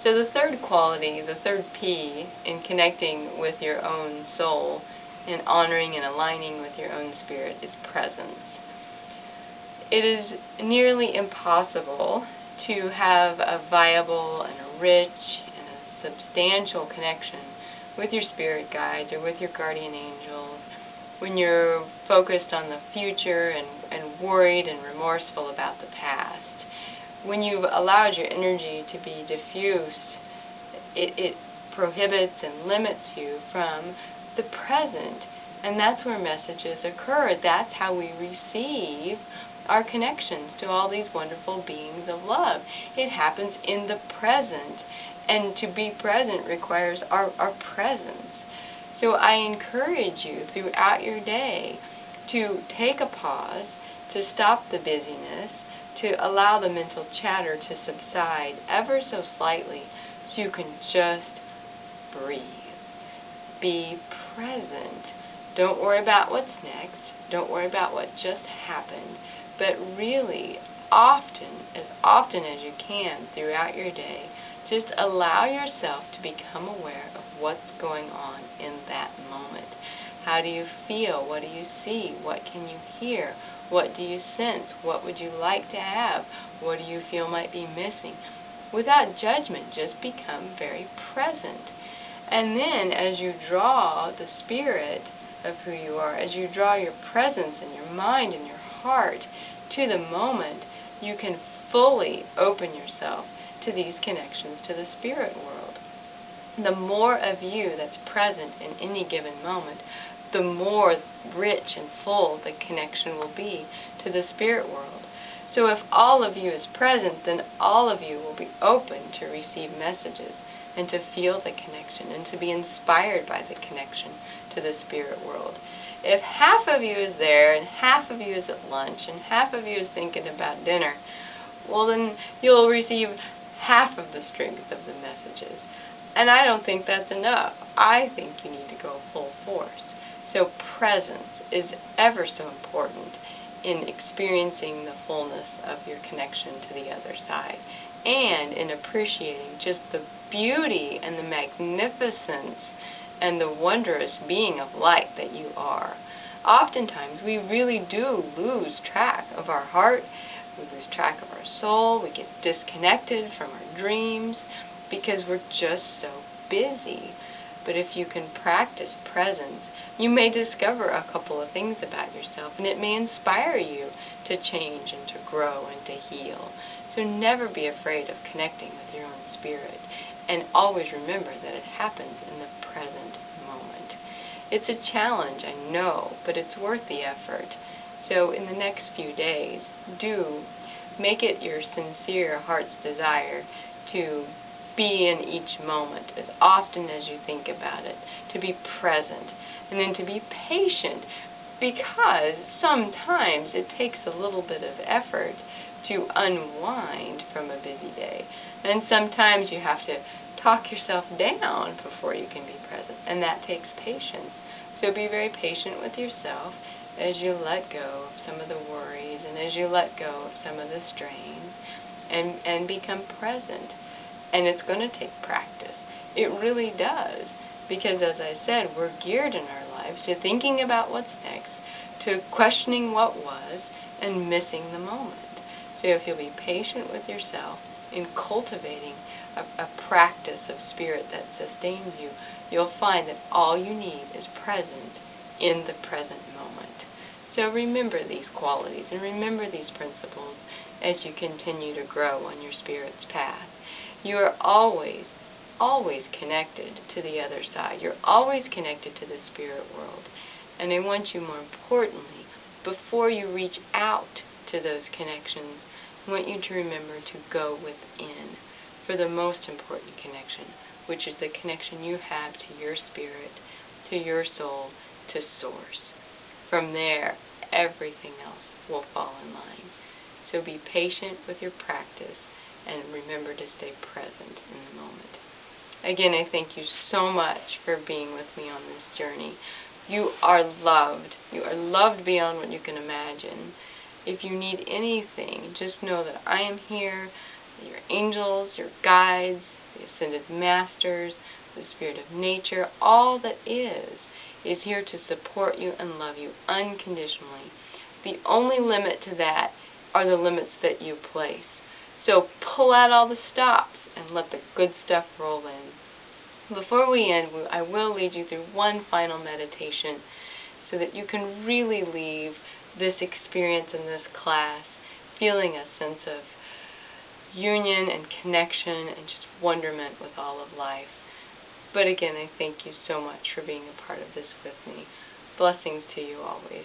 So the third quality, the third P in connecting with your own soul and honoring and aligning with your own spirit is presence. It is nearly impossible to have a viable and a rich and a substantial connection with your spirit guides or with your guardian angels when you're focused on the future and worried and remorseful about the past. When you've allowed your energy to be diffused, it prohibits and limits you from the present, and that's where messages occur. That's how we receive our connections to all these wonderful beings of love. It happens in the present, and to be present requires our presence. So I encourage you throughout your day to take a pause, to stop the busyness, to allow the mental chatter to subside ever so slightly so you can just breathe. Be present. Don't worry about what's next. Don't worry about what just happened. But really, often as you can throughout your day, just allow yourself to become aware of what's going on in that moment. How do you feel? What do you see? What can you hear? What do you sense? What would you like to have? What do you feel might be missing? Without judgment, just become very present. And then as you draw the spirit of who you are, as you draw your presence and your mind and your heart to the moment, you can fully open yourself to these connections to the spirit world. The more of you that's present in any given moment, the more rich and full the connection will be to the spirit world. So if all of you is present, then all of you will be open to receive messages and to feel the connection and to be inspired by the connection to the spirit world. If half of you is there and half of you is at lunch and half of you is thinking about dinner, well then you'll receive half of the strength of the messages. And I don't think that's enough. I think you need to go full force. So presence is ever so important in experiencing the fullness of your connection to the other side and in appreciating just the beauty and the magnificence and the wondrous being of light that you are. Oftentimes we really do lose track of our heart, we lose track of our soul, we get disconnected from our dreams because we're just so busy. But if you can practice presence, you may discover a couple of things about yourself, and it may inspire you to change and to grow and to heal. So never be afraid of connecting with your own spirit, and always remember that it happens in the present moment. It's a challenge, I know, but it's worth the effort. So in the next few days, do make it your sincere heart's desire to be in each moment as often as you think about it, to be present, and then to be patient, because sometimes it takes a little bit of effort to unwind from a busy day, and sometimes you have to talk yourself down before you can be present, and that takes patience. So be very patient with yourself as you let go of some of the worries and as you let go of some of the strains and become present. And it's going to take practice. It really does. Because as I said, we're geared in our lives to thinking about what's next, to questioning what was, and missing the moment. So if you'll be patient with yourself in cultivating a practice of spirit that sustains you, you'll find that all you need is present in the present moment. So remember these qualities and remember these principles as you continue to grow on your spirit's path. You are always connected to the other side. You're always connected to the spirit world. And I want you, more importantly, before you reach out to those connections, I want you to remember to go within for the most important connection, which is the connection you have to your spirit, to your soul, to Source. From there, everything else will fall in line. So be patient with your practice and remember to stay present in the moment. Again, I thank you so much for being with me on this journey. You are loved. You are loved beyond what you can imagine. If you need anything, just know that I am here, your angels, your guides, the Ascended Masters, the Spirit of Nature, all that is here to support you and love you unconditionally. The only limit to that are the limits that you place. So pull out all the stops and let the good stuff roll in. Before we end, I will lead you through one final meditation so that you can really leave this experience in this class feeling a sense of union and connection and just wonderment with all of life. But again, I thank you so much for being a part of this with me. Blessings to you always.